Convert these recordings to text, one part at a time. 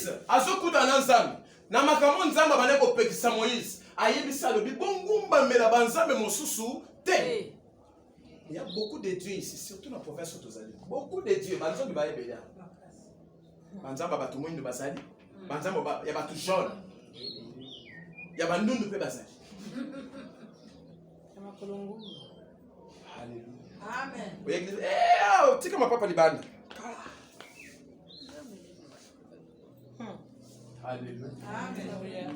Moïse, azokuta na nzambe. Na makambo nzambe bane kopekisa Moïse. Ayebisa lobi bongumba mela banzambe mosusu te. Il y a beaucoup de dieux ici, surtout dans la province de Tozali. Beaucoup de dieux. Banzambe ba yebela. Banzambe ba tumundu basali. Banzambe ba ya ba tout jaune. Ya ba ndundu pe basali. Alléluia. Amen. Oui, église. Eh, tika ma papa libanda. Alléluia. Amen.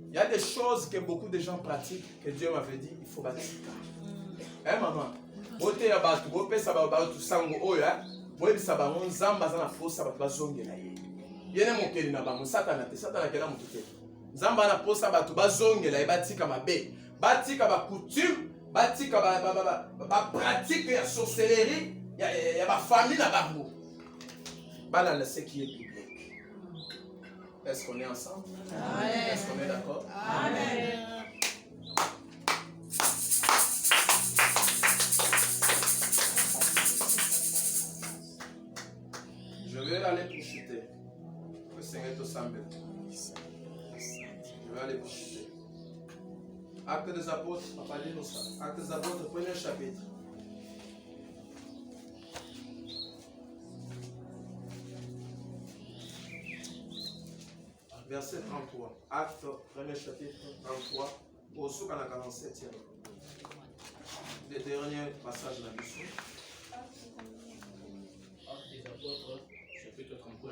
Il y a des choses que beaucoup de gens pratiquent, que Dieu m'avait dit, il faut bâtir. Eh maman, bote ya batu, bopesa batu sango oya, boyebisa bango nzamba za na fosa batu bazongela ye. Yene mokeli na bango satana te, satana kela mutu te. Nzamba na posa batu bazongela ye batika mabe, batika ba coutume, batika ba pratique ya sorcellerie, ya ba famille na bango. Bala ce qui est biblique. Est-ce qu'on est ensemble? Amen. Est-ce qu'on est d'accord? Amen. Je vais aller pour chuter. Le Seigneur te semble. Je vais aller pour chuter. Actes des apôtres, papa dit nous ça. Actes des apôtres, premier chapitre. Verset 33. Acte, premier chapitre 33. Au souk à la 47e. Le dernier passage de la mission. Acte des apôtres, chapitre 33.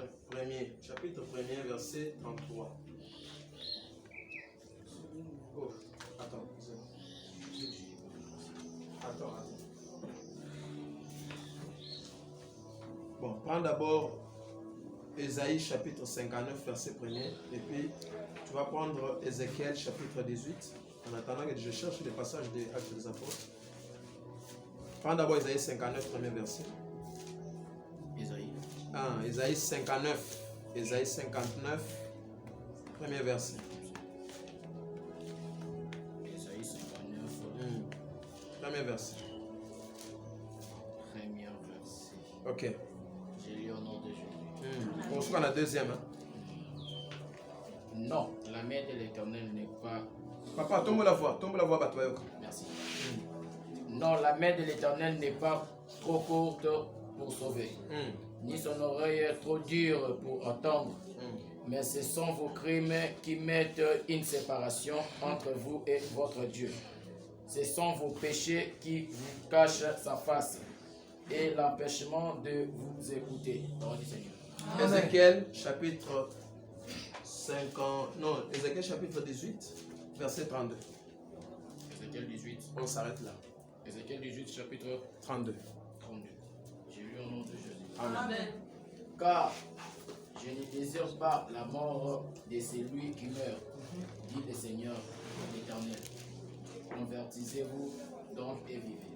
Chapitre 1er, verset 33. Oh, attends. Attends. Bon, prends d'abord Ésaïe chapitre 59, verset 1er, et puis tu vas prendre Ézéchiel chapitre 18, en attendant que je cherche les passages des Actes des Apôtres. Prends d'abord Ésaïe 59, premier verset. Ésaïe 59, Ésaïe 59, premier verset. Ésaïe 59, premier verset. Premier verset. Ok. J'ai lu au nom de Jésus. On se prend la deuxième. Hein? Non, la main de l'Éternel n'est pas... Papa, tombe la voix, Batoyoka. Merci. Non, la main de l'Éternel n'est pas trop courte pour sauver, ni son oreille trop dure pour entendre. Mais ce sont vos crimes qui mettent une séparation entre vous et votre Dieu. Ce sont vos péchés qui vous cachent sa face et l'empêchement de vous écouter. Parole du Seigneur. Ézéchiel chapitre 50, non, Ézéchiel chapitre 18, verset 32. Ézéchiel 18. On s'arrête là. Ézéchiel 18, chapitre 32. 32. J'ai lu au nom de Jésus. Amen. Car je ne désire pas la mort de celui qui meurt, dit le Seigneur l'Éternel. Convertissez-vous donc et vivez.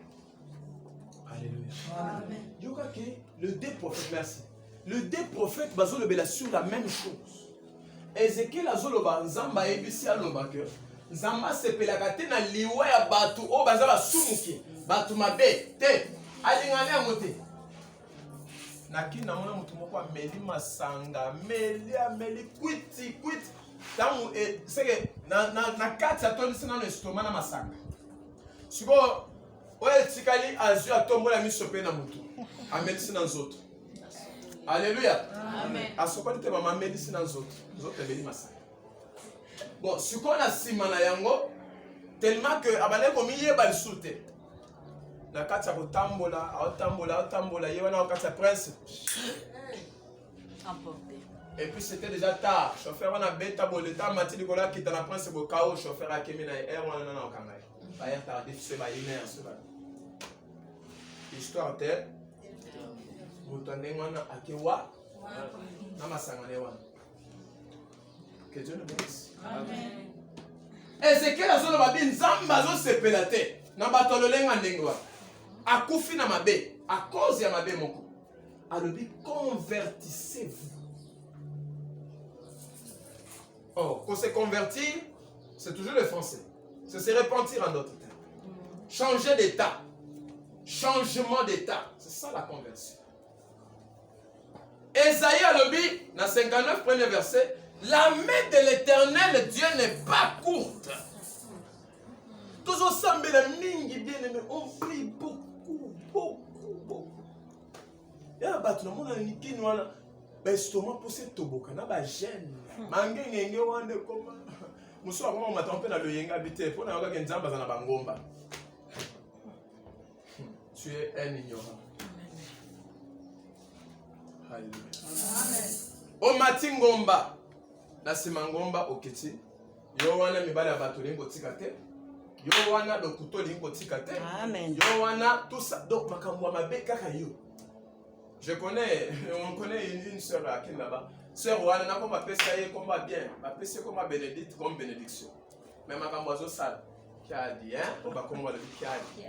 Alléluia. Amen. Le deux prophètes, merci. Le deux prophètes bazolobela sur la même chose. Ézéchiel azoloba nzamba ebisi aloba que nzamba sepelaka te na liwa ya batu o baza basumuki batu mabe te alingane yango te. Naki na mona mutu moko ameli masanga ameli kwiti tangu seke na kati atondisi nano estoma na masanga siko oyo etikali azwi atombola miso mpe na mutu amelisi na nzoto. Alléluia. Amen. Asokoli te mama amelisi na nzoto emeli masanga. Bon, siko na nsima na yango tellement que abale komiyeba lisusu te na kati ya kotambola aotambola ye wana okati ya prince. Et puis c'était déjà tard. Chauffeur wana beta boleta mati likolo akita na prince bokao chauffeur akemi na air wana nana okanga ye bayer tardif se ba iner se ba histoire te moto ndenge wana akewa na masanga ne wana. Que Dieu nous bénisse. Amen. Ézéchiel azoloba bi nzambe azosepela te na bato lolenga ndenge wana akufi na mabe à cause ya mabe moko alobi convertissez-vous. Oh, qu'on se convertir, c'est toujours le français. C'est se repentir en d'autres termes. Changer d'état. Changement d'état. C'est ça la conversion. Esaïe a lobby, dans 59 premier verset, la main de l'Éternel, Dieu n'est pas courte. Toujours semble la mingi bien aimé, on prie beaucoup. Il y a un bâtiment, on a une qui nous a l'estomac poussé toboka, on a un gêne. Mangé ngenge wande koma. Muso akoma on m'attend dans le yenga habité, pour n'avoir qu'un zamba dans la bangomba. Tu es un ignorant. Amen. O matingomba na simangomba okiti yo wana mibale ya bato lingo tikate yo wana dokuto lingo tikate Amen. yo wana tout ça donc makambo ya mabe kaka yo. On connaît une sœur à qui là-bas. Sœur wana na comme pesa ye comme bien, ba pesa comme bénédicte comme bénédiction. Mais makambo zo sala qui a dit hein, on va comme le qui a dit.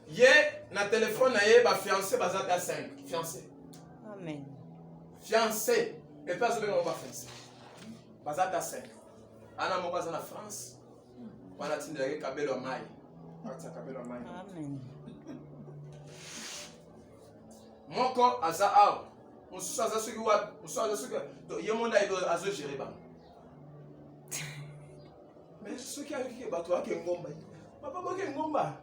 Yé, na téléphone na yé, ba fiancé bazata 5. Fiancé. Amen. Fiancé. Et pas de on va fiancé. Bazata 5. Ana mo baza na France. Wana tindere kabelo mai. Ata kabelo mai. Amen. Moko aza aw. Mususu aza suki wa, mususu aza suki. Do yemonda ido azo gérer ba. Mais ceux qui arrivent bato wa ke ngomba. Papa bo ke ngomba.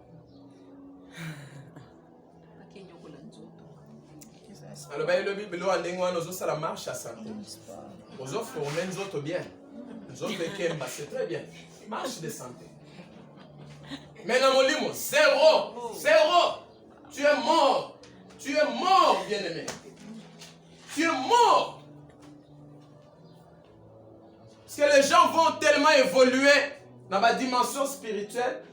Alors, le Bible a dit que ça marche à santé. Aux offres, on met nous autres bien. Nous autres, c'est très bien. Marche de santé. Mais dans mon limo, zéro. Tu es mort. Tu es mort, bien-aimé. Tu es mort. Parce que les gens vont tellement évoluer dans la dimension spirituelle.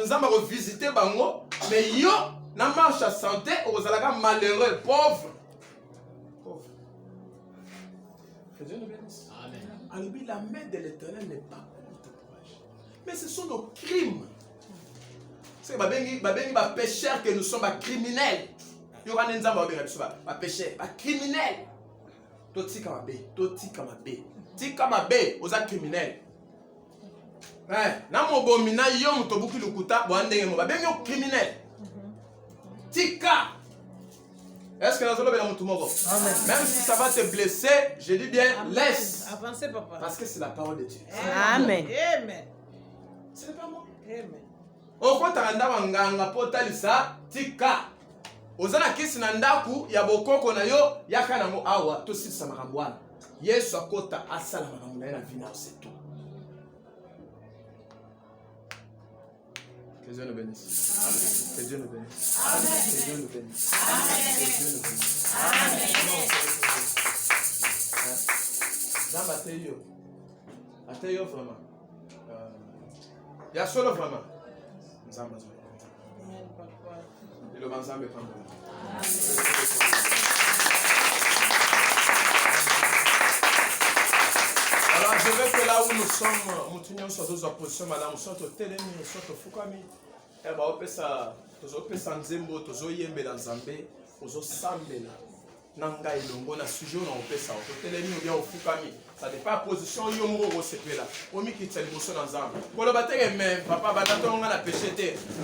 Nous allons revisiter Bango. Mais yo, dans la marche à santé, vous allez malheureux, pauvre. Que Dieu nous bénisse. Amen. Alors, la main de l'Éternel n'est pas contre courage. Mais ce sont nos crimes. C'est que les pécheurs que nous sommes, les criminels. Il y aura des gens qui sont pécheurs, les criminels. Tika mabe, aux criminels. Na mo bomina yo mutobuki lukuta boandenge mo babengi yo criminel. Tika. Est-ce que nous allons bien tout moko? Même si ça va te blesser, je dis bien laisse. Avancez papa. Parce que c'est la parole de Dieu. Amen. Amen. Ce n'est pas moi. Amen. Okotanda wanganga potalisa tika. Ozana kisi na ndaku ya bokoko na yo yakana mo awa to sisa makambo wana. Yesu akota asala makambo na vina c'est tout. Que Dieu nous bénisse. Amen. Que Dieu nous bénisse. Amen. Que Dieu nous bénisse. Amen. Que Dieu nous bénisse. Amen. Jean Baptiste, Ateyo vraiment. Il y a solo vraiment. Nous avons besoin. Et le banzambe prend bon. Alors je veux que là où nous sommes, nous tenions sur deux oppositions, madame, nous sommes au télémi, nous sommes au Fukami. Et bien, on peut ça, nous avons fait Nzembo, nous avons yembe dans Zambé, nous avons sambe là. Nanga ilongo na sujet on a fait ça. Au télémi ou bien au Fukami. Ça n'est pas position yomo au CP là. Omi qui t'a bosso dans Zambé. Pour le battre même, papa batato on a péché.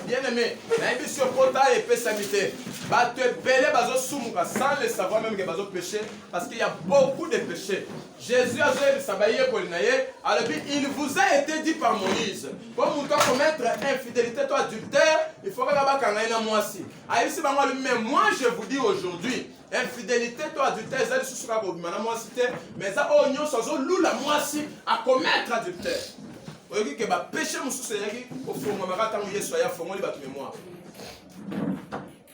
Bien aimé, la émission pota et pessamité. Bah tu es belé bazo sumuka sans le savoir même que bazo péché parce qu'il y a beaucoup de péchés. Jésus a dit sabaye polinaye. Alors il vous a été dit par Moïse. Comme vous doit commettre infidélité toi adultère, il faut que là-bas quand on a moi aussi. Ici bah moi je vous dis aujourd'hui. Infidélité, toi, adultère, ça sous la moi cité, mais ça, oh, nous sommes la moi si à commettre adultère. Vous voyez que le péché, nous sommes au fond, on va attendre que soit à fond, on va mémoire.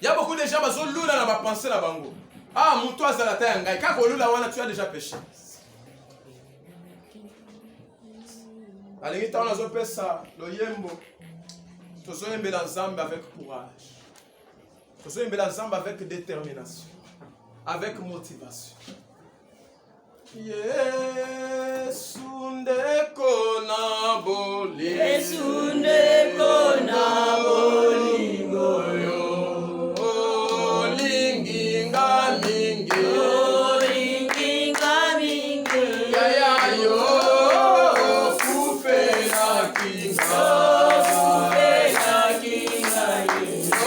Il y a beaucoup de gens qui ont la pensée là bango. Ah, mon toi, c'est la terre, quand on la tu as déjà péché. Allez, on a fait ça, le yembo. Tu as dans Zambie avec courage. Tu as dans Zambie avec détermination. Avec motivation. Yesu ndeko na bolingo. Yesu ndeko na bolingo yo. Olinginga mingi. Olinginga mingi. Ya ya yo. Kufe na kinga. Kufe na kinga yo.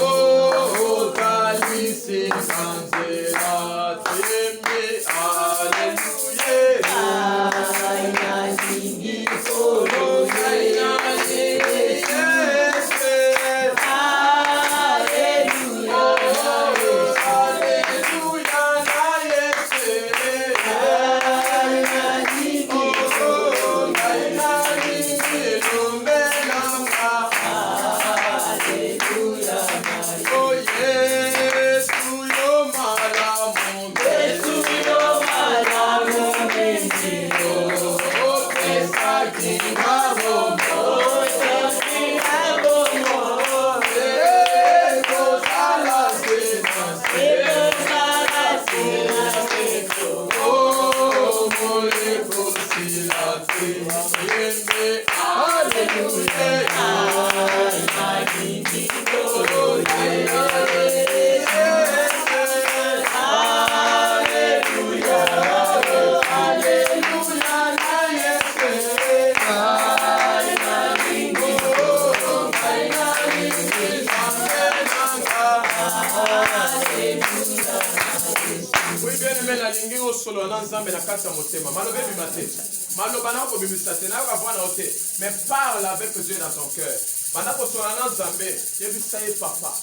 nalingi osolo na nzambe na kati ya motema. Maloba ebima te. Maloba na kobimisa te. Na kavana ote. Mais parle avec Dieu dans ton cœur. Banda kosolo na nzambe. Yebisa ye papa.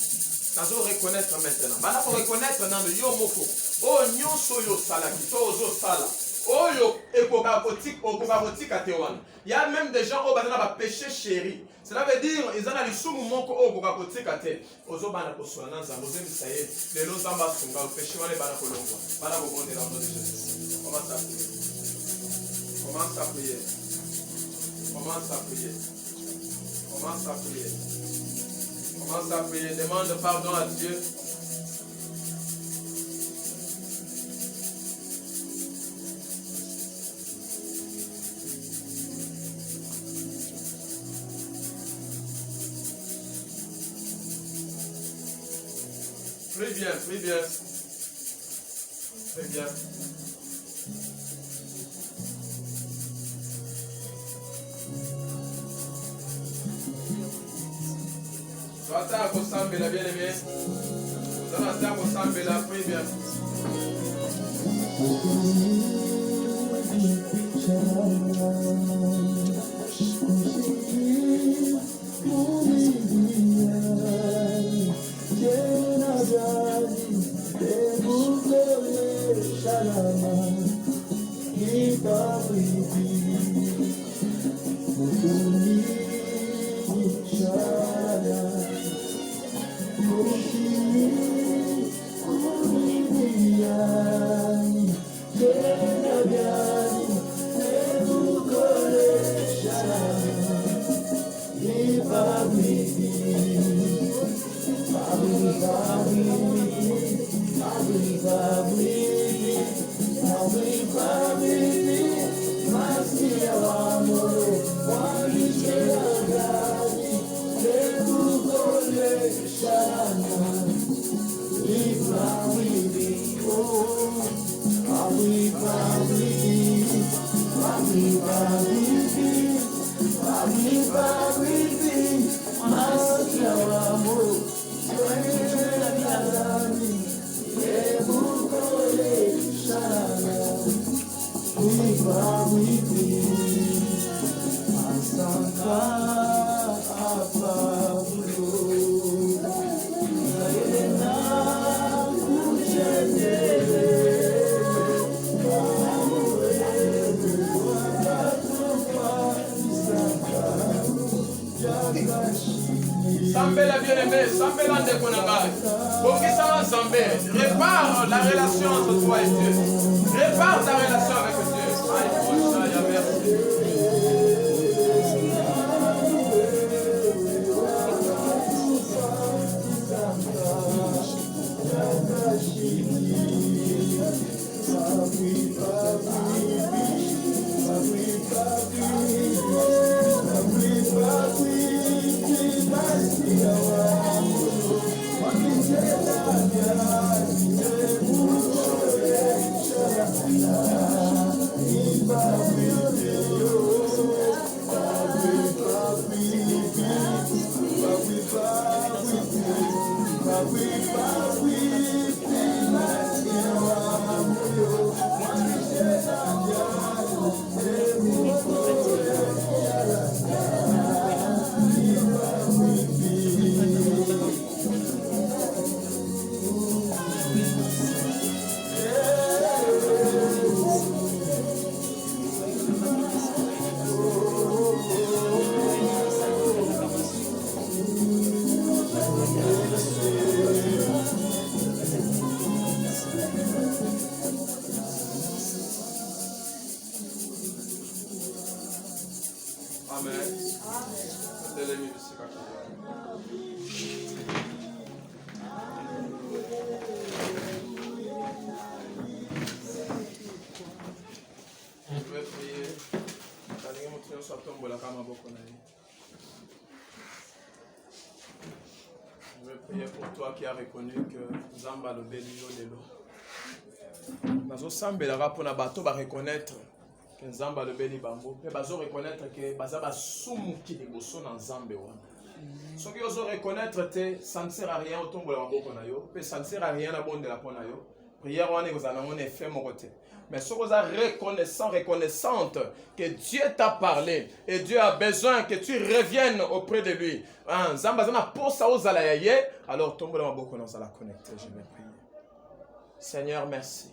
Nazo reconnaître maintenant. Banda ko reconnaître nando yo moko. Oh nyonso yo salaki. To ozo sala. Oh yo ekokakotika te wana. Il y a même des gens au bazana ba péché chéri. Cela veut dire ils en a lisumu moko okukakotika te. Ozo bana kosolo na nzambe. Ozo misa ye. Lelo nzamba sunga péché wana bana kolongwa. Bana ko bonde dans le nom de Jésus. Commence à prier. Commence à prier. Commence à prier. Commence à prier. Commence à prier. Demande pardon à Dieu. Prie bien, prie bien. Prie bien. Vata kosambela bien aimé. Vata kosambela, prie bien. Sambela bien-aimé, Sambela Ndekonagai. Bokisa Nzambe, répare la relation entre toi et Dieu. Répare ta relation avec Dieu. Aïe, merci. Je vais prier pour toi qui as reconnu que Zamba le Belio de l'eau. Nazo sambela pour na bato ba reconnaître que Zamba le Beli Bambo. Et bazo reconnaître que bazaba sumuki de bosso na Nzambe wana. Ce que vous reconnaître te ça ne sert à rien au tombe la boko na yo, ça ne sert à rien la bonde la pona yo. Prière, on est fait mon côté. Mais si vous êtes reconnaissante que Dieu t'a parlé et Dieu a besoin que tu reviennes auprès de lui. Alors, tombe dans ma bouche, on va connecter. Je vais prier. Seigneur, merci.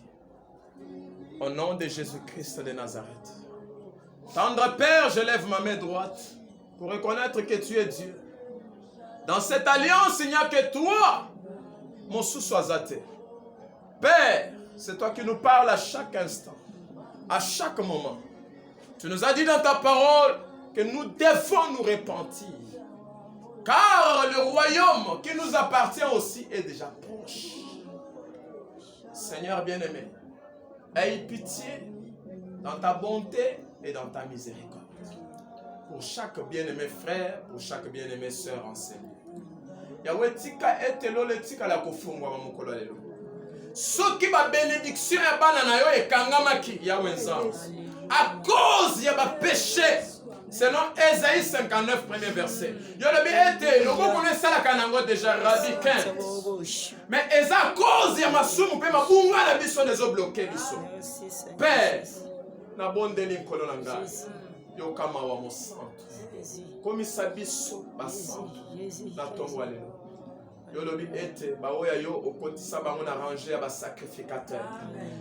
Au nom de Jésus-Christ de Nazareth. Tendre Père, je lève ma main droite pour reconnaître que tu es Dieu. Dans cette alliance, il n'y a que toi, mon sous-soisaté. Père, c'est toi qui nous parles à chaque instant, à chaque moment. Tu nous as dit dans ta parole que nous devons nous repentir. Car le royaume qui nous appartient aussi est déjà proche. Seigneur bien-aimé, aie pitié dans ta bonté et dans ta miséricorde. Pour chaque bien-aimé frère, pour chaque bien-aimé sœur enseignée. Yahweh tika etelo le tika la kofungwa mamukolo lelo. Soki ba bénédiction ya bana na yo ekangamaki Yahweh nzambe. À cause ya ba péché. Selon Ésaïe 59 premier verset. Yo le bi ete logo connaît la kanango déjà Rabbi 15. Mais eza à cause ya masumu pe mabunga na biso nezo bloquer biso. Père na bondeli nkolo na ngai. Yo kama wa mo santo. Komisa biso ba santo. Na tongo lelo. Yo lobi ete baoya yo okotisa bango na ranger ba sacrificateur.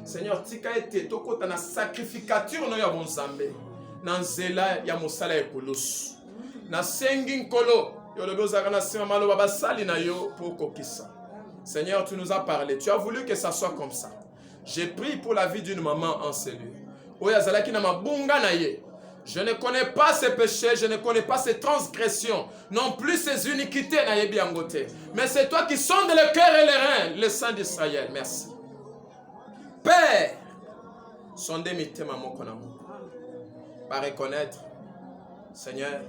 Seigneur tika ete tokota na sacrificature no ya bonzambe. Na nzela ya mosala ekolosu. Na sengi nkolo yo lobi ozaka na sima maloba basali na yo pour kokisa. Seigneur, tu nous as parlé. Tu as voulu que ça soit comme ça. J'ai prié pour la vie d'une maman en cellule. Oya zalaki na mabunga na ye. Je ne connais pas ses péchés, je ne connais pas ses transgressions, non plus ses iniquités. Mais c'est toi qui sondes le cœur et les reins, le Saint d'Israël. Merci. Père, sondez mes thèmes par reconnaître, Seigneur,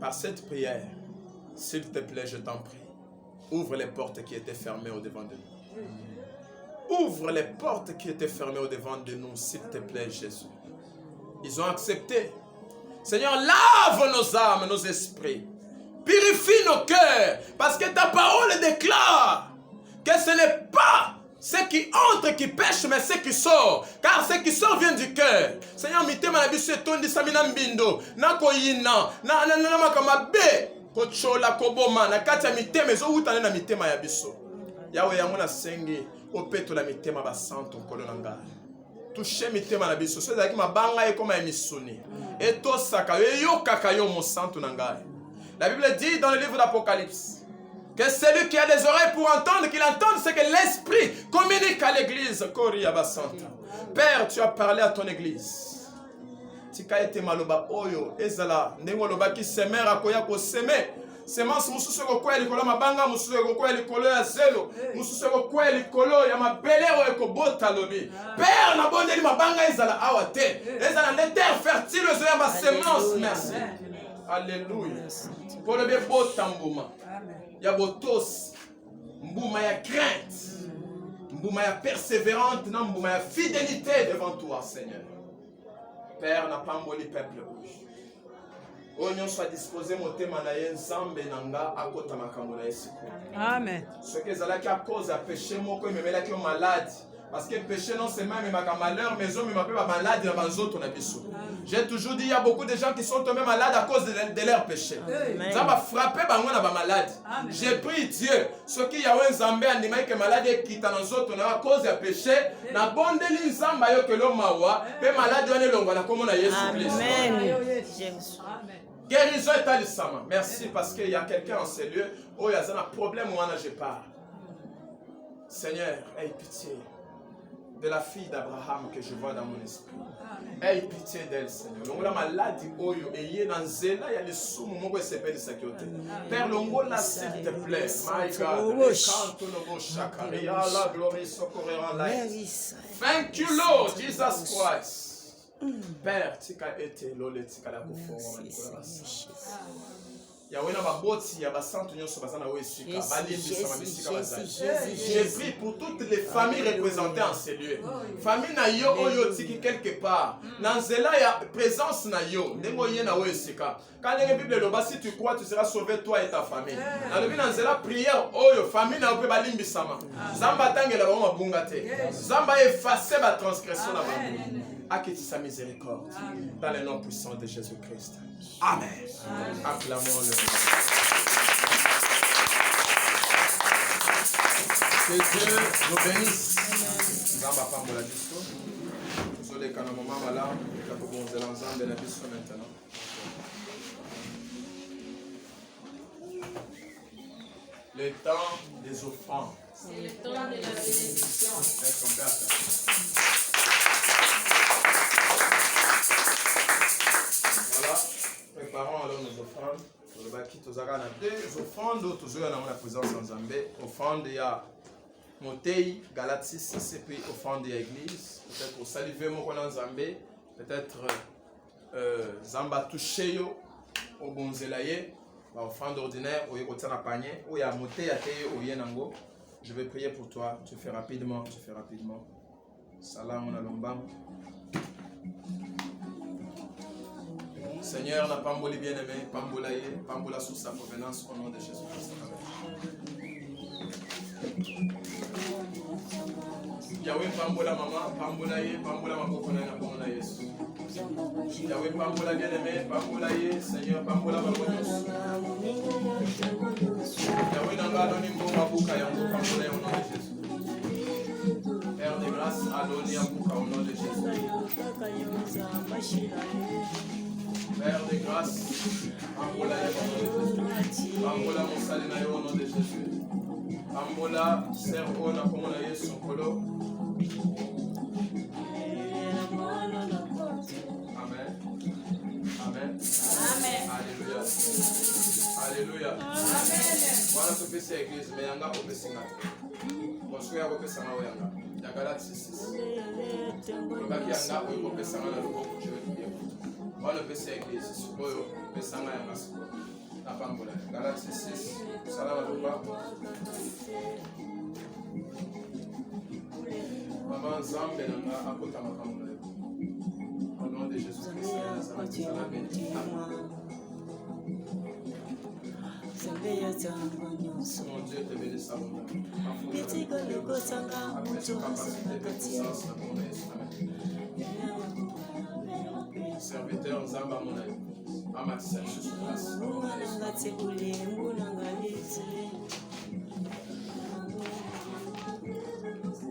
par cette prière, s'il te plaît, je t'en prie, ouvre les portes qui étaient fermées au-devant de nous. Ouvre les portes qui étaient fermées au-devant de nous, s'il te plaît, Jésus. Ils ont accepté. Seigneur, lave nos âmes, nos esprits. Purifie nos cœurs. Parce que ta parole déclare que ce n'est pas ceux qui entrent qui pêchent, mais ceux qui sortent. Car ceux qui sortent viennent du cœur. Seigneur, mitema na biso etondi samina mbindo. Na koyina. Na makamabe. Kochola koboma. Na kati ya mitema ezo utane na mitema ya biso. Yahweh yango na sengi. Opeto la mitema basanto nkolo na ngai. Toucher mitema na biso. Soza ki mabanga ekoma emisuni. Eto saka yo kaka yo mon santo na ngai. La Bible dit dans le livre d'Apocalypse que celui qui a des oreilles pour entendre, qu'il entende ce que l'Esprit communique à l'Église. Père, tu as parlé à ton Église. Tika ete maloba oyo ezala ndenge loba ki semer akoya ko semer. Semence mususu ko kwa likolo mabanga mususu ko kwa likolo ya zelo mususu ko kwa likolo ya mabelero ekobota lobi. Père na bondeli mabanga ezala awate. Ezala ne terre fertile zo ma semence. Merci. Alléluia. Pour le bien bota mbuma. Ya botos. Mbuma ya crainte. Mbuma ya persévérante, na mbuma ya fidélité devant toi, Seigneur. Père n'a pas mboli peuple rouge. Oignon soit disposé motema na ye nzambe nanga akota makambo na esiko. Amen. Ce que zalaki à cause à péché moko memelaki yo malade. Parce que péché non seulement mais ma malheur mais on m'appelle malade dans banzoto na biso. J'ai toujours dit il y a beaucoup de gens qui sont tombés malades à cause de leur péché. Ça va frapper bango na ba malade. J'ai pris Dieu ce qui y a un nzambe andimai que malade kita na nzoto na à cause de péché na bondeli nzamba yo que l'homme mawa pe malade wane longwa na komo na Yesu Christ. Amen. Guérison est à l'issama. Merci parce qu'il y a quelqu'un en ces lieux où il y a un problème où je parle. Seigneur, aie pitié de la fille d'Abraham que je vois dans mon esprit. Aie pitié d'elle, Seigneur. La maladie, oyo, et y est dans zela, il y a les sous, mon mot s'appelle sécurité. Père, l'ongola, s'il te plaît. My God, la glory, secours light. Thank you, Lord Jesus Christ. Père, tika ete lole tika la kufo. Yahweh na baboti ya basantu nyonso bazana we sika balimbi sama bisika bazali. Je prie pour toutes les familles représentées en ces lieux. Famille na yo oyo tiki quelque part. Na nzela ya présence na yo ndengo ye na we sika. Quand la Bible le si tu crois tu seras sauvé toi et ta famille. Na lobi na nzela prière oyo famille na pe balimbi sama. Zamba tangela ba mabunga te. Zamba effacer ba transgression na ba. Acquitte sa miséricorde. Dans le nom puissant de Jésus-Christ. Amen. Acclamons-le. Que Dieu nous bénisse. Zamba pambola biso. Zole kana mama mala, kapo bonzela nzambe na biso maintenant. Le temps des offrandes. C'est le temps de la bénédiction. Voilà, préparons alors nos offrandes. Deux offrandes, toujours dans la présence en Zambé. Offrande, il y a Motei, Galates 6, et puis offrande, il y a Église. Peut-être pour saliver mon en Zambé. Peut-être Zamba Toucheyo, au Bonzelaye. Offrande ordinaire, où il y a un panier, où il y a Motei, où il y a Nango. Je vais prier pour toi. Tu fais rapidement, tu fais rapidement. Salam alaikum. Seigneur, la pamboli bien-aimé, pambola sous sa provenance au nom de Jésus-Christ. Yahweh pambola maman, pambola maboko na pambola Yesu. Yahweh pambola bien-aimé, pambola Seigneur, pambola babonyos. Yahweh nanga doni mbonga buka yango pambola au nom de Jésus. Père de grâce, adoni abuka au nom de Jésus. Père de grâce, Ambola Ambola Mosalina au nom de Jésus. Ambola Servo na komona Yesu Kolo. Amen. Amen. Amen. Alléluia. Alléluia. Amen. Voilà ce que c'est l'église, mais yanga opesinga. Bonsoir ya opesanga oyanga. Ya Galates 6. Lobaki yanga opesanga na loboko je vais dire. Voilà le PC église, Suboyo, Pesanga et Masco. La Pambola, Galatie 6, Salam Alouba. Maman Zambe Nanga, Apota Makambola. Au nom de Jésus-Christ, mon Dieu te bénisse à mon serviteur Zamba Monaï, Amatisser sur place.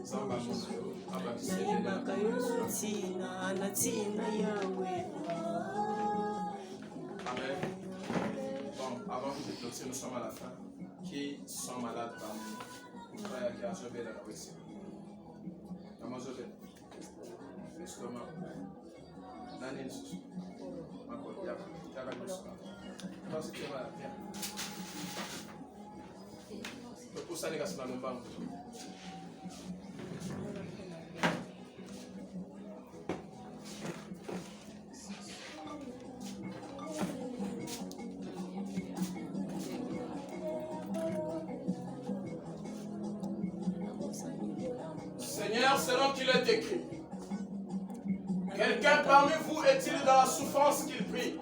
Zamba Amen. Bon, avant que je clôture, nous sommes à la fin. Qui sont malades parmi nous? Frère qui a sauvé la poésie. Amazobé. L'estomac. Nani nsusu. Encore, yaka nsusu. Toi, si tu es malade, viens. Le poussa n'est qu'à se la lomba. Seigneur, selon qu'il est écrit, quelqu'un parmi vous est-il dans la souffrance qu'il prie?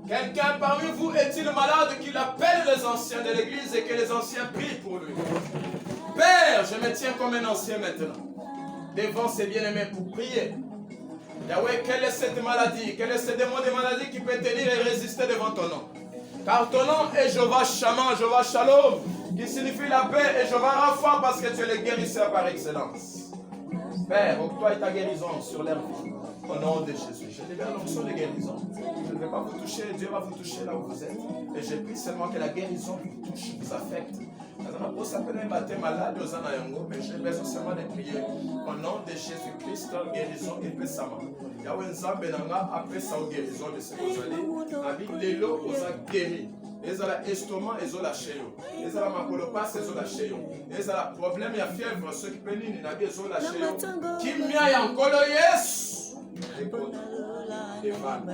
Quelqu'un parmi vous est-il malade qu'il appelle les anciens de l'église et que les anciens prient pour lui? Père, je me tiens comme un ancien maintenant, devant ces bien-aimés pour prier. Yahweh, quelle est cette maladie? Quel est ce démon de maladie qui peut tenir et résister devant ton nom? Car ton nom est Jéhovah Shammah, Jéhovah Shalom, qui signifie la paix, et Jéhovah Rapha parce que tu es le guérisseur par excellence. Père, octroie ta guérison sur leur vie. Au nom de Jésus, je libère l'onction de guérison. Je ne vais pas vous toucher, Dieu va vous toucher là où vous êtes. Et je prie seulement que la guérison vous touche, vous affecte. Mais j'ai besoin seulement de prier. Au nom de Jésus-Christ, guérison et paix sama. Yahweh Nzambe nanga après sa guérison de ce que vous allez. Avec les lots, vous avez guéri. Ezala estomac, ezola cheyo. Ezala makolopas, ezola cheyo. Ezala problème ya fièvre, ceux qui penini na ezola cheyo. Kimia ya nkolo Yesu. Ekota. Evan. Na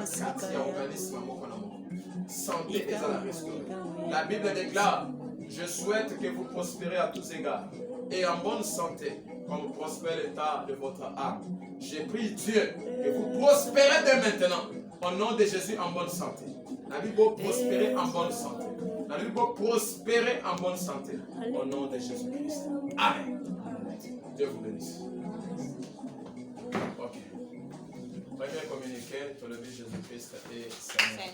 kati ya organisme moko na moko. santé et à la restaurer. La Bible déclare, je souhaite que vous prospérez à tous égards et en bonne santé, comme prospère l'état de votre âme. J'ai prié Dieu que vous prospérez dès maintenant, au nom de Jésus, en bonne santé. La Bible peut prospérer en bonne santé. La Bible peut prospérer en bonne santé, au nom de Jésus-Christ. Amen. Dieu vous bénisse. Ok. Premier communiqué, tu le dis Jésus-Christ et Seigneur.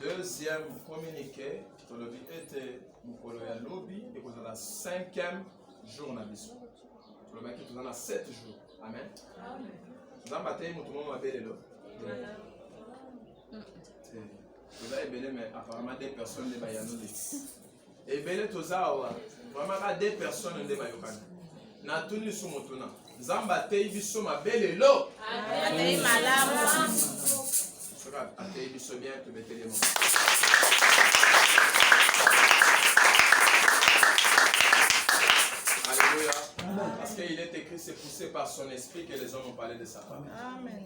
Deuxième communiqué, tu le dis était Mukoloya Lobby et vous avez la 5e jour na biso. Tu le dis que tu as 7 jours. Amen. Vous avez battu tout le monde à Bélélo. Vous avez belé, mais apparemment des personnes ne sont pas. Et belé tout ça, vraiment des personnes ne sont pas. Na tuni sumotuna. Zamba te ibiso ma Bélélo. Amen. Madame. Atei biso bien que mettez les mots. Alléluia. Parce qu'il est écrit, c'est poussé par son esprit que les hommes ont parlé de sa part. Amen.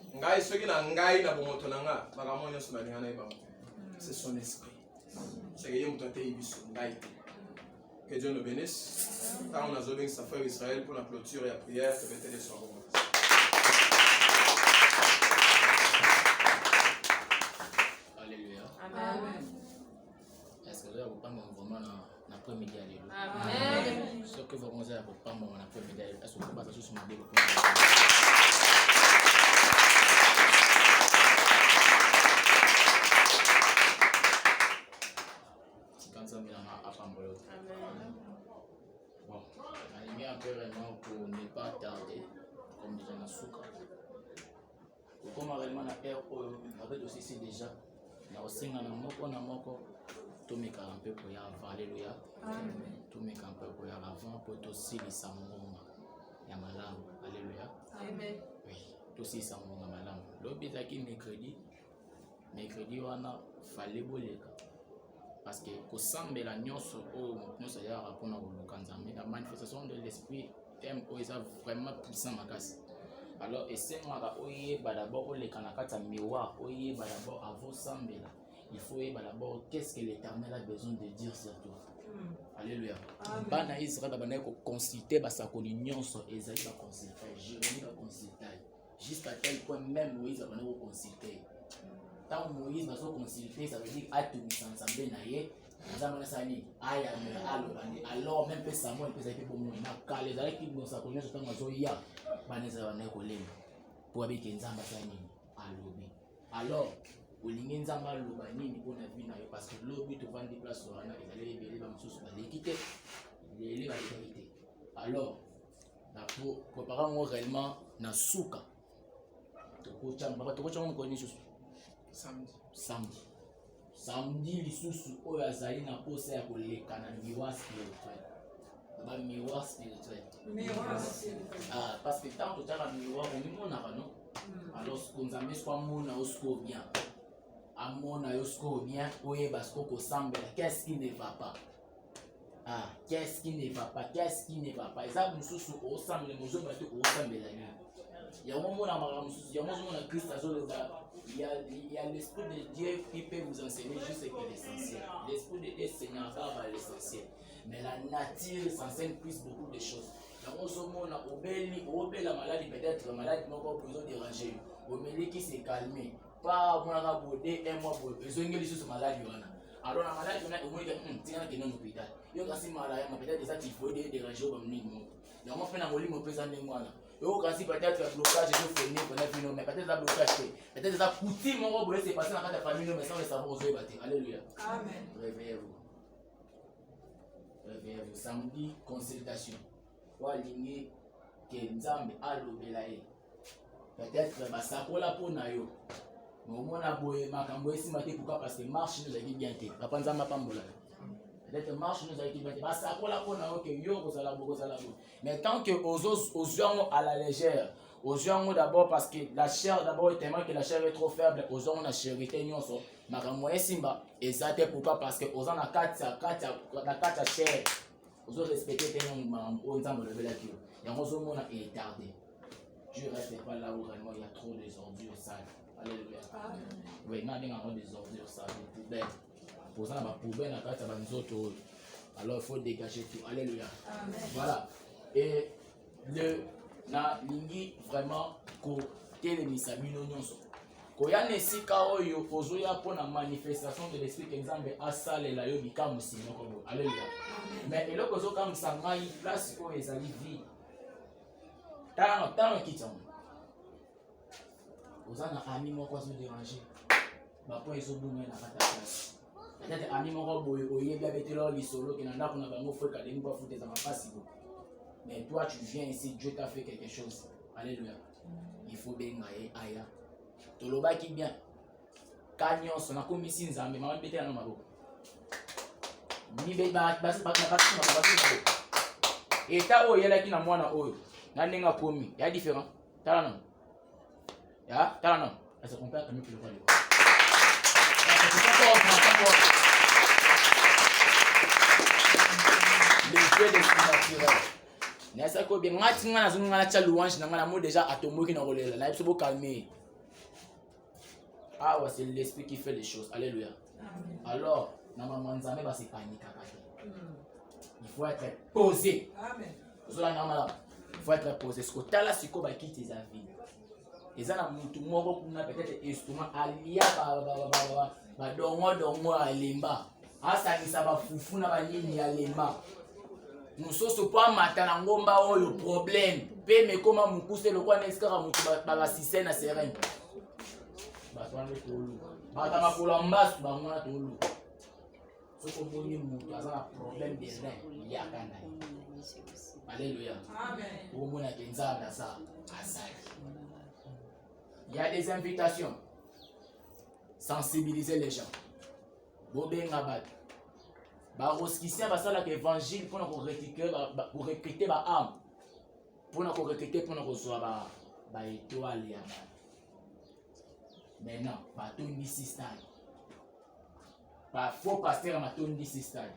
C'est son esprit. C'est que Dieu nous bénisse. Quand on a besoin de sa frère Israël pour la clôture et la prière, que mettez les soins. Alléluia. Amen. Est-ce que vous avez vraiment na premier midi alléluia? Amen. Ce que vous avez pas na premier midi, est-ce que vous avez sur ma Bible? Bon, on a un peu vraiment pour ne pas tarder, comme déjà dans Souka. Comme réellement na père avec aussi c'est déjà na osenga na moko tomeka un peu pour y avant. Alléluia. Amen. Tomeka un peu pour y avant pour aussi les samonga ya malamu. Alléluia. Amen. Oui, aussi samonga malamu. L'obézaki mercredi wana fallait boleka parce que kosambela nyonso o nyonso ya rapona koluka nzambe la manifestation de l'esprit thème o eza vraiment puissant makasi. Alors, et c'est moi qui d'abord oleka na kati ya miroir, oyeba d'abord avant sambela. Il faut yeba d'abord qu'est-ce que l'Éternel a besoin de dire sur toi. Alléluia. Bana Israël bana ko consulter basakoli nyonso ezali ba consulter, Jérémie ba consulter. Jusqu'à tel point même Moïse bana ko consulter. Tant Moïse va se consulter, ça veut dire atumisa nzambe na ye. Nzambe sani aya me alobani. Alors même Samuel peut être pour moi. Na kale ezali ki bo sakoli nyonso tango zoya. Baneza wana kolemba po abiki nzamba sani alobi. Alors olingi nzamba aloba nini pona vie na yo parce que lobi to vandi place wana ezali ebele ba mususu ba lekite lele ba lekite. Alors na pour préparer moi réellement na souka to ko chamba to ko chamba ko ni susu samedi lisusu oyo azali na posa ya koleka na miroir spirituel. Ba miroir spirituel. Ah, parce que tant que tu as un miroir, on a non. Alors, ce qu'on a mis soit mon osco bien. À mon osco bien, oui, parce qu'on semble. Qu'est-ce qui ne va pas? Ah, qu'est-ce qui ne va pas? Qu'est-ce qui ne va pas? Et ça, nous sommes au semble, nous sommes au semble. Il y a un moment il y a un moment dans Christ, il y a l'esprit de Dieu qui peut vous enseigner juste ce qui est l'essentiel. L'esprit de Dieu s'énerve l'essentiel. Mais la nature s'enseigne plus beaucoup de choses. Dans mon sommet, on a la maladie, peut-être la maladie n'a pas besoin de déranger. On met qui s'est calmé. Pas on a abordé un mois pour besoin de sur maladie. Alors la maladie, on a au moins tiens qui est dans l'hôpital. Il y a aussi maladie, peut-être des actifs faut déranger comme nous. Donc on fait un volume présent de moi là. Et au cas peut-être un blocage de fourni qu'on a vu, mais peut-être un blocage, peut-être un coutil mon robot c'est passé dans la famille, mais sans le savoir aux yeux. Alléluia. Amen. Réveillez-vous. Samedi consultation. Walingi ke nzambe alobela ye. Peut-être basakola pona yo. Mais au moins boye makambo esima te pourquoi parce que marche nous a dit bien te. Papa nzamba pambola. Peut-être marche nous a dit bien te. Basakola pona yo ke yo kozala bo. Mais tant que aux gens à la légère, aux gens d'abord parce que la chair d'abord est tellement que la chair est trop faible, aux gens la charité nyonso. Makambo esimba ezate pourquoi parce que aux gens na kata chair. Vous respectez tellement on nzamba le bela kilo. Et on zo mona est tardé. Dieu ne reste pas là où vraiment il y a trop des ordures sales. Alléluia. Oui, il y a des ordures sales, des poubelles. Pour ça, ma poubelle, alors il faut dégager tout. Alléluia. Voilà. Et na lingi vraiment côté les misabino nyonso. Koya nesika oyo ozoya pour la manifestation de l'esprit exemple asalela yo bikamu sinoko. Alléluia. Mais eloko zo comme ça ngai place ko ezali vie. Tant kitamo. Ozana ami moko zo déranger. Ba po ezo bunga na kata place. Peut-être ami moko boye oyebi abetelo lisolo kenanda kuna bango faut kadengi ba foute za mapasi. Mais toi, tu viens ici, Dieu t'a fait quelque chose. Alléluia. Il faut bien aya. Tu l'as qui bien. Kanyon, on a commis si nous avons maman bêté à nos marocs. Ni bébé, et ta o yela qui na moi na o. Na nenga komi. Il y a différent. T'as la non. Ya, t'as la non. Elle se compare comme tu le vois. Le Dieu des naturels. Nessa ko bien ngati ngana zunga na cha louange na ngana mo déjà atomoki na rolela na biso bo calmer. Ah ouais, c'est l'esprit qui fait les choses. Alléluia. Amen. Alors, na maman nzambe ba se paniquer kaka. Il faut être posé. Amen. Il faut être posé. Ce que tala siko ba kiti za vie. Ezana mutu moko kuna peut-être instrument alia ba dongo alemba. Asa ni saba fufu na ba nini alemba. Nous sommes pas matana ngomba oyo problème pe me koma mukuse lokwa neskara mutu ba sise na serene ba twande tolu ba ta makula mbasu ba mwana tolu soko boni mutu azana problème de rein ya kana. Alléluia. Amen. Pour mona kenza na ça asaki. Il y a des invitations. Sensibiliser les gens. Bobenga bat. Baroskisien va ça l'évangile pour nous recruter ba âme. Pour nous recruter pour nous recevoir ba étoile ya. Maintenant, ba tondi système. Ba faux pasteur ma tondi système.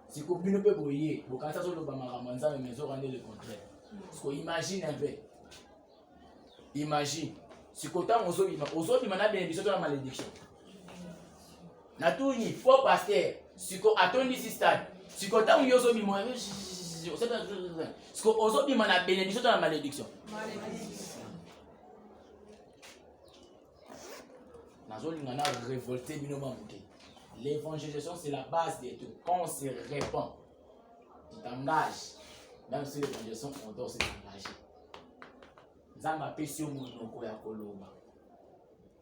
Si ko bino pe boyer, bo quand ça so lo ba maramanza mais zo rendre le contraire. Parce que imagine un peu. Imagine si ko ta ozo bima na bénédiction na malédiction. Na tout ni faux pasteur. Siko atondi système. Siko ta uyozo bimo. Siko ozo bima na bénédiction na malédiction. Nazolinga na révolter bino mamuke. L'évangélisation c'est la base de tout. Quand on se répand, tu t'engages. Même si l'évangélisation on doit s'engager. Zamba pesio monoko ya koloba.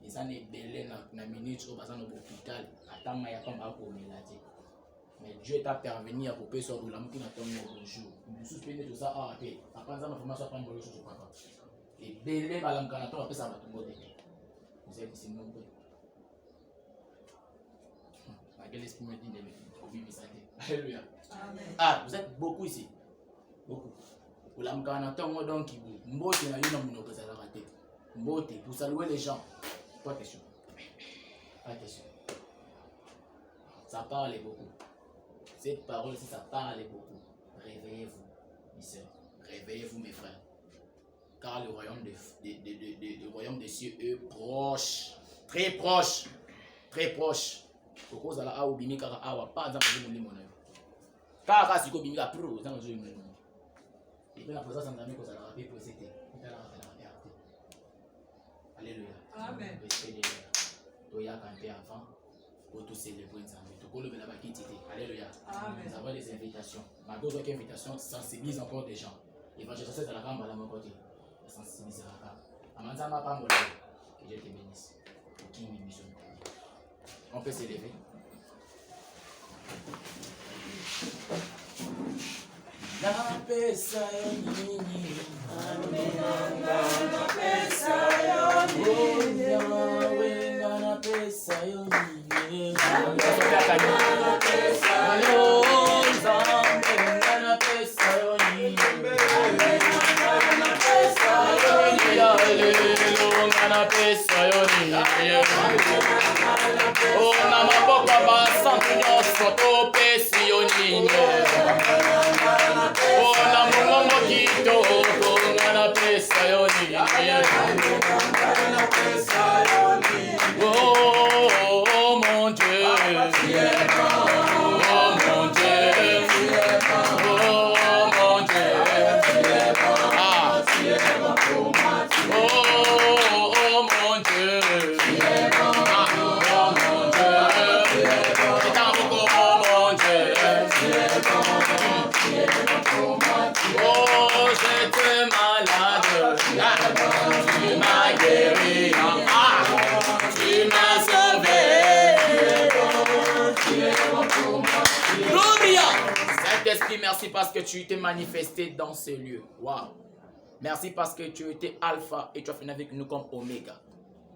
Les années belé na minute au bazan de l'hôpital, atama ya tomba ko melati. Mais Dieu t'a permis à couper sur le lamu qui n'a pas de jour. Nous suspendons tout ça à paix. Après ça, ma formation à prendre le chose au papa. Et belé balam kanato après ça va tout beauté. Vous êtes ici nombreux. Quel esprit me dit de Alléluia. Ah, vous êtes beaucoup ici. Beaucoup. Pour la mkanata, moi donc, mbote na yuna munoko za la raté. Mbote, pour saluer les gens. Pas question. Pas question. Ça parle beaucoup. Cette parole, si ça parle beaucoup, réveillez-vous, mes sœurs. Réveillez-vous, mes frères. Car le royaume le royaume des cieux est proche. Très proche. Très proche. Pourquoi ça a oublié car a pas dans le monde. Car si ko bimika pro dans le monde. Et puis la présence en ami que ça a rappelé pour c'était. Alléluia. Amen. Respect de l'air. Toya canté avant pour tous célébrer ensemble. Tout le monde qui était. Alléluia. Amen. Nous avons des invitations. Ma deuxième invitation sensibilise encore des gens. L'évangélisation c'est la rame à la mon côté. Sensibilise la rame. Amanza ma pas que Dieu te bénisse. Qui est mission. On peut s'élever. Na pesa yoni na pesa yoni na pesa yoni na pesa oh na maboko ba santo nyonso to pesi yoni oh na mongo kitoko na pesa yoni Saint-Esprit, merci parce que tu t'es manifesté dans ce lieu. Waouh. Merci parce que tu étais alpha et tu as fini avec nous comme oméga.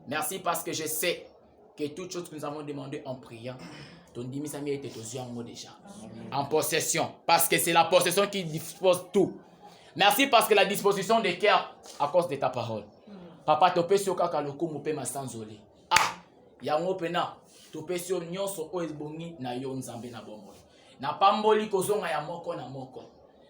Merci parce que je sais que toutes choses que nous avons demandées en priant, ton dimisami a été déjà en possession. Parce que c'est la possession qui dispose tout. Merci parce que la disposition des cœurs à cause de ta parole. Papa, tu peux sur kakaloko moupe ma sanzoli. Ah, yango pena, tu peux sur nyonso oezbongi na yo nzambe na bombo. Na pamboli kozonga ya moko na moko.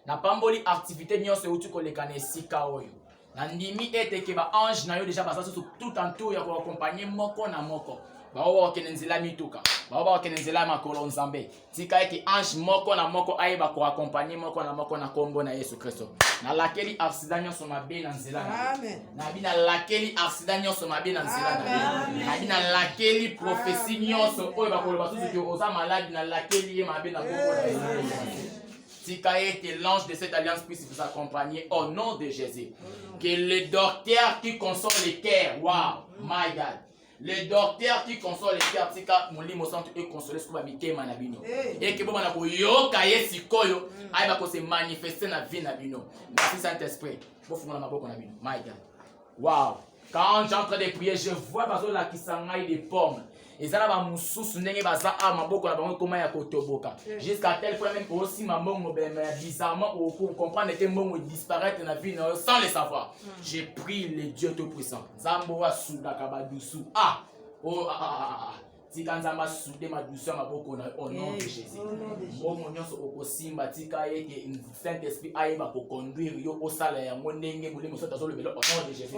Na pamboli activité nyonso utu kolekane sika oyo. Na ndimi ete ke ba ange na yo déjà basa tout en tout ya ko accompagner moko na moko. Ba owa kenenzela mituka. Ba owa kenenzela makolo nzambe. Tika eke ange moko na moko aiba ko accompagner moko na kombo na Yesu Kristo. Na lakeli accident nyonso mabe na nzela. Amen. Na bina lakeli accident nyonso mabe na nzela. Amen. Na bina lakeli prophétie nyonso oyo ba koloba susu ke oza malade na lakeli ye mabe na kombo na Yesu. Tika ete l'ange de cette alliance puisse vous accompagner au nom de Jésus. Que le docteur qui console les cœurs, wow, my God. Le docteur qui console les cœurs, tika molimo santo et consoler ce que va mikema na bino. Et que bon na ko yoka yesi koyo, ay ba ko se manifester na vie na bino. Merci Saint-Esprit. Bo fungola maboko na bino. My God. Wow. Quand j'entre de prier, je vois bazo la kisangai des pommes. Et ça va moussus ndenge baza a maboko na bango comment ya kotoboka. Jusqu'à tel point même aussi mamongo bizarrement on comprend que mongo disparaître dans la vie sans le savoir. J'ai pris le Dieu tout-puissant. Zamboa souda kabadusu. Ah. Oh tika nzamba soude ma douceur maboko na au nom de Jésus. Mongo nyonso okosimba tika ete Saint-Esprit aiba ko conduire yo osala ya ndenge molimo so tazo lebelo au nom de Jésus.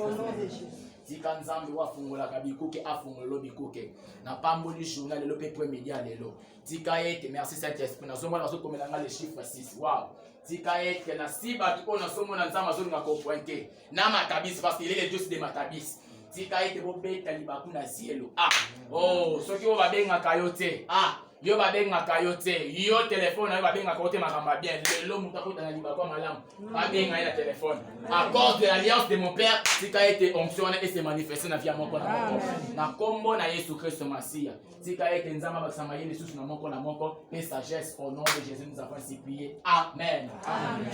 Tika nzambe wa fungola kabikuke afungolo bikuke na pamboli journal le pe premier lelo tika ete merci Saint-Esprit na somo na so komelanga le chiffre 6 wow tika ete na siba tuko na somo na nzamba zo nga ko pointer na matabis parce qu'il est le Dieu de matabis tika ete bo beta libaku na cielo ah oh soki o ba benga kayote ah yo ba benga kayote yo téléphone yo ba benga kayote makamba bien lelo mutakota na libaku malamu ba benga ila téléphone à cause de l'alliance de mon père tika a été fonctionné et s'est manifesté na vie moko na moko na kombo na Yesu Christ Masia tika a été nzamba bakisama yele susu na moko et sagesse au nom de Jésus nous avons ainsi prié amen amen.